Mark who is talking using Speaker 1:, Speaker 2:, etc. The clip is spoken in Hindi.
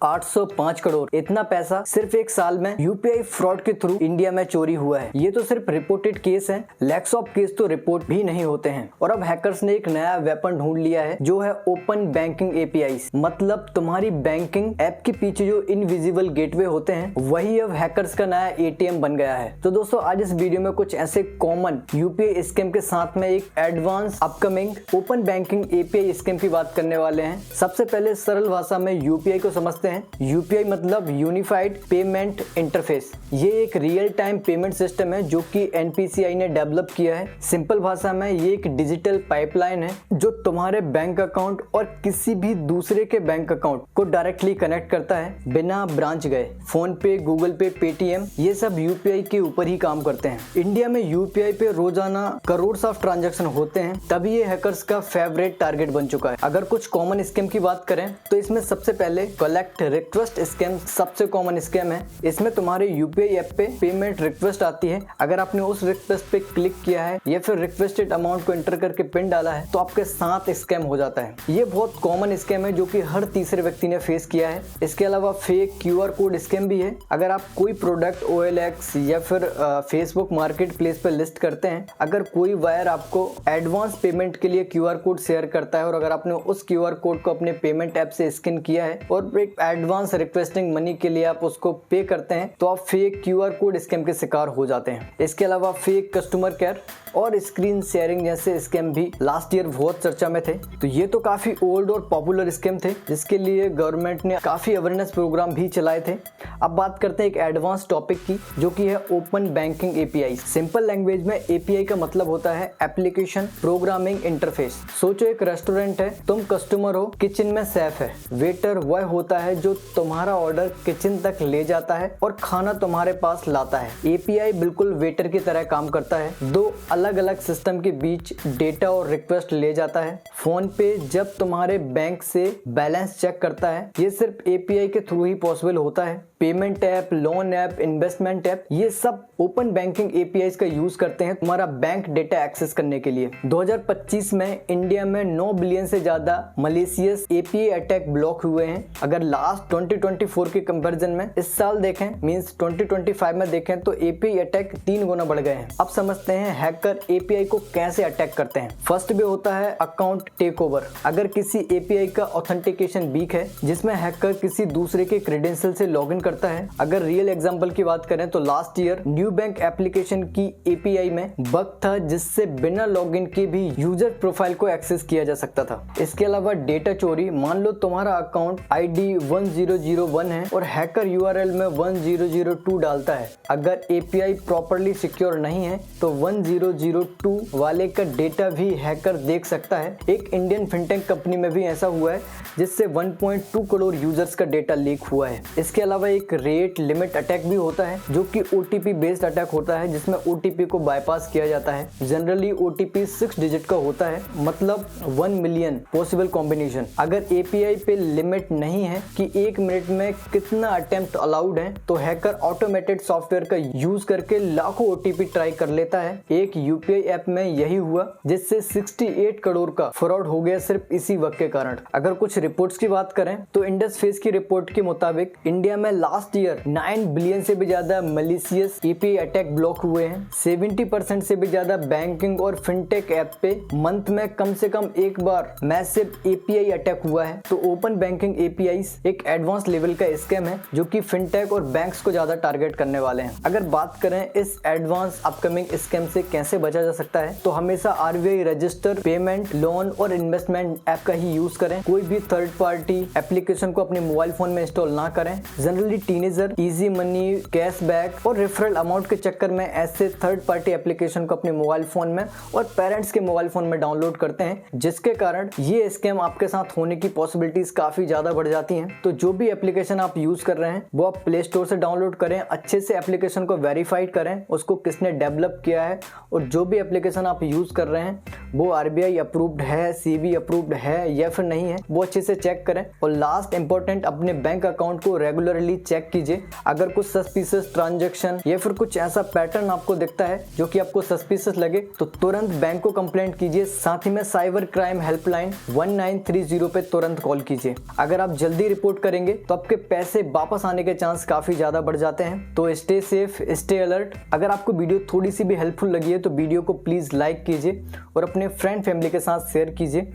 Speaker 1: 805 करोड़। इतना पैसा सिर्फ एक साल में यूपीआई फ्रॉड के थ्रू इंडिया में चोरी हुआ है। ये तो सिर्फ रिपोर्टेड केस है, लैक्स ऑफ केस तो रिपोर्ट भी नहीं होते हैं। और अब हैकर्स ने एक नया वेपन ढूंढ लिया है जो है ओपन बैंकिंग एपीआई। मतलब तुम्हारी बैंकिंग ऐप के पीछे जो इनविजिबल गेटवे होते हैं वही अब हैकर्स का नया एटीएम बन गया है। तो दोस्तों आज इस वीडियो में कुछ ऐसे कॉमन यूपीआई स्कैम के साथ में एक advance upcoming open banking API scam की बात करने वाले हैं। सबसे पहले सरल भाषा में यूपीआई को समझते हैं। यूपीआई मतलब यूनिफाइड पेमेंट इंटरफेस। ये एक रियल टाइम पेमेंट सिस्टम है जो कि एनपीसीआई ने डेवलप किया है। सिंपल भाषा में ये एक डिजिटल पाइपलाइन है जो तुम्हारे बैंक अकाउंट और किसी भी दूसरे के बैंक अकाउंट को डायरेक्टली कनेक्ट करता है बिना ब्रांच गए। फोन पे, गूगल पे, पेटीएम ये सब यूपीआई के ऊपर ही काम करते हैं। इंडिया में यूपीआई पे रोजाना करोड़ ऑफ ट्रांजैक्शन होते हैं, तभी ये हैकर्स का फेवरेट टारगेट बन चुका है। अगर कुछ कॉमन स्कैम की बात करें तो इसमें सबसे पहले कलेक्ट रिक्वेस्ट स्कैम सबसे कॉमन स्कैम है। इसमें तुम्हारे यूपीआई ऐप पे पेमेंट रिक्वेस्ट आती है। अगर आपने उस रिक्वेस्ट पे क्लिक किया है या फिर रिक्वेस्टेड अमाउंट को एंटर करके पिन डाला है तो आपके साथ स्कैम हो जाता है। ये बहुत कॉमन स्कैम है जो कि हर तीसरे व्यक्ति ने फेस किया है। इसके अलावा फेक क्यूआर कोड स्कैम भी है। अगर आप कोई प्रोडक्ट OLX या फिर फेसबुक मार्केट प्लेस पे लिस्ट करते हैं, अगर कोई वायर आपको एडवांस पेमेंट के लिए क्यूआर कोड शेयर करता है और अगर आपने उस क्यूआर कोड को अपने पेमेंट ऐप से स्कैन किया है और एक एडवांस रिक्वेस्टिंग मनी के लिए आप उसको पे करते हैं तो आप फेक क्यूआर कोड स्कैम के शिकार हो जाते हैं। इसके अलावा फेक कस्टमर केयर और स्क्रीन शेयरिंग जैसे स्कैम भी लास्ट ईयर बहुत चर्चा में थे। तो ये तो काफी ओल्ड और पॉपुलर स्कैम थे जिसके लिए गवर्नमेंट ने काफी अवेयरनेस प्रोग्राम भी चलाए थे। अब बात करते हैं एक एडवांस टॉपिक की जो कि है open banking API. Simple language में एपीआई का मतलब होता है एप्लीकेशन प्रोग्रामिंग इंटरफेस। सोचो एक रेस्टोरेंट है, तुम कस्टमर हो, किचन में शेफ है, वेटर वह होता है जो तुम्हारा ऑर्डर किचन तक ले जाता है और खाना तुम्हारे पास लाता है। एपीआई बिल्कुल वेटर की तरह काम करता है। दो अलग अलग सिस्टम के बीच डेटा और रिक्वेस्ट ले जाता है। फोन पे जब तुम्हारे बैंक से बैलेंस चेक करता है, ये सिर्फ एपीआई के थ्रू ही पॉसिबल होता है। Payment app, loan app, investment app ये सब ओपन बैंकिंग एपीआई का यूज करते हैं तुम्हारा बैंक डेटा एक्सेस करने के लिए। 2025 में इंडिया में 9 बिलियन से ज्यादा मलेशियस एपीआई अटैक ब्लॉक हुए हैं। अगर लास्ट 2024 के कंपैरिजन में इस साल देखें, मींस 2025 में देखें तो एपीआई अटैक 3 गुना बढ़ गए हैं। अब समझते हैं हैकर एपीआई को कैसे अटैक करते हैं। फर्स्ट भी होता है अकाउंट टेक ओवर। अगर किसी एपीआई का ऑथेंटिकेशन वीक है जिसमें हैकर किसी दूसरे के क्रेडेंशियल से लॉगिन करता है। अगर रियल एग्जांपल की बात करें तो last year new bank application की एपीआई में बग था जिससे बिना लॉगिन के भी यूजर प्रोफाइल को एक्सेस किया जा सकता था। इसके अलावा डेटा चोरी। मान लो तुम्हारा अकाउंट आईडी 1001 है और हैकर यूआरएल में 1002 डालता है। अगर एपीआई प्रॉपर्ली सिक्योर नहीं है तो 1002 वाले का डेटा भी हैकर देख सकता है। एक इंडियन फिनटेक कंपनी में भी ऐसा हुआ है जिससे 1.2 करोड़ यूजर्स का डेटा लीक हुआ है। इसके अलावा एक रेट लिमिट अटैक भी होता है जो कि ओटीपी बेस्ड अटैक होता है जिसमें ओटीपी को बाईपास किया जाता है। जनरली ओटीपी 6 डिजिट का होता है, मतलब 1 मिलियन पॉसिबल कॉम्बिनेशन। अगर एपीआई पे लिमिट नहीं है कि 1 मिनट में कितना अटेम्प्ट अलाउड है तो हैकर ऑटोमेटेड सॉफ्टवेयर का यूज करके लाखों ओटीपी ट्राई कर लेता है। एक यूपीआई ऐप में यही हुआ जिससे 68 करोड़ का फ्रॉड हो गया सिर्फ इसी वक्त के कारण। अगर कुछ रिपोर्ट्स की बात करें तो इंडस फेस की रिपोर्ट के मुताबिक इंडिया में लास्ट ईयर 9 बिलियन से भी ज्यादा मलेशियस एपीआई अटैक ब्लॉक हुए हैं। 70% से भी ज्यादा बैंकिंग और फिनटेक ऐप पे मंथ में कम से कम एक बार मैसिव एपीआई अटैक हुआ है। तो ओपन बैंकिंग एपीआई एक एडवांस लेवल का स्कैम है जो कि फिनटेक और बैंक्स को ज्यादा टारगेट करने वाले हैं। अगर बात करें इस एडवांस अपकमिंग स्कैम से कैसे बचा जा सकता है तो हमेशा आरबीआई रजिस्टर पेमेंट, लोन और इन्वेस्टमेंट ऐप का ही यूज करें। कोई भी थर्ड पार्टी एप्लीकेशन को अपने मोबाइल फोन में इंस्टॉल ना करें। Generally teenager easy money, cashback और रेफरल अमाउंट के चक्कर में ऐसे थर्ड पार्टी एप्लीकेशन को अपने मोबाइल फोन में और पेरेंट्स के मोबाइल फोन में डाउनलोड करते हैं जिसके कारण ये स्कैम आपके साथ होने की पॉसिबिलिटीज काफी ज्यादा बढ़ जाती हैं। तो जो भी एप्लीकेशन आप यूज कर रहे हैं वो आप प्ले स्टोर से डाउनलोड करें, अच्छे से एप्लीकेशन को वेरीफाइड करें, उसको किसने डेवलप किया है और जो भी एप्लीकेशन आप यूज कर रहे हैं वो आरबीआई अप्रूव्ड है, सीबी अप्रूव्ड है या फिर नहीं है, वो अच्छे से चेक करें। और लास्ट इंपॉर्टेंट, अपने बैंक अकाउंट को रेगुलरली चेक कीजिए। अगर कुछ सस्पिशियस ट्रांजैक्शन या फिर कुछ ऐसा पैटर्न आपको दिखता है जो कि आपको सस्पिशियस लगे तो तुरंत बैंक को कंप्लेंट कीजिए। साथ ही में साइबर क्राइम हेल्पलाइन 1930 पे तुरंत कॉल कीजिए। अगर आप जल्दी रिपोर्ट रिपोर्ट करेंगे तो आपके पैसे वापस आने के चांस काफी ज्यादा बढ़ जाते हैं। तो स्टे सेफ, स्टे अलर्ट। अगर आपको वीडियो थोड़ी सी भी हेल्पफुल लगी है तो वीडियो को प्लीज लाइक कीजिए और अपने फ्रेंड फैमिली के साथ शेयर कीजिए।